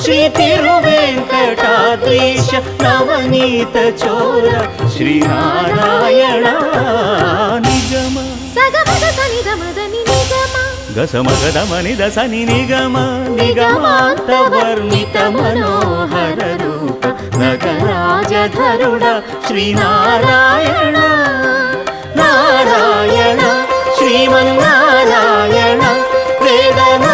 ಶ್ರೀ ತಿರುವೆಂಕಟಾದ್ರೀಶ ನವನೀತ ಚೋರ ಶ್ರೀನಾರಾಯಣ ನಿಗಮ ಸಗಮದ ಸನಿದ ಮದನಿ ನಿಗಮ ಗಸಮಗದ ಮನಿದ ಸನಿ ನಿಗಮ ನಿಗಮಾಂತ ವರ್ಣಿತ ಮನೋಹರ ರೂಪ ನಗರಾಜಧರುಡ ಶ್ರೀನಾರಾಯಣ ನಾರಾಯಣ ಶ್ರೀಮನ್ನಾರಾಯಣ ವೇದನಾ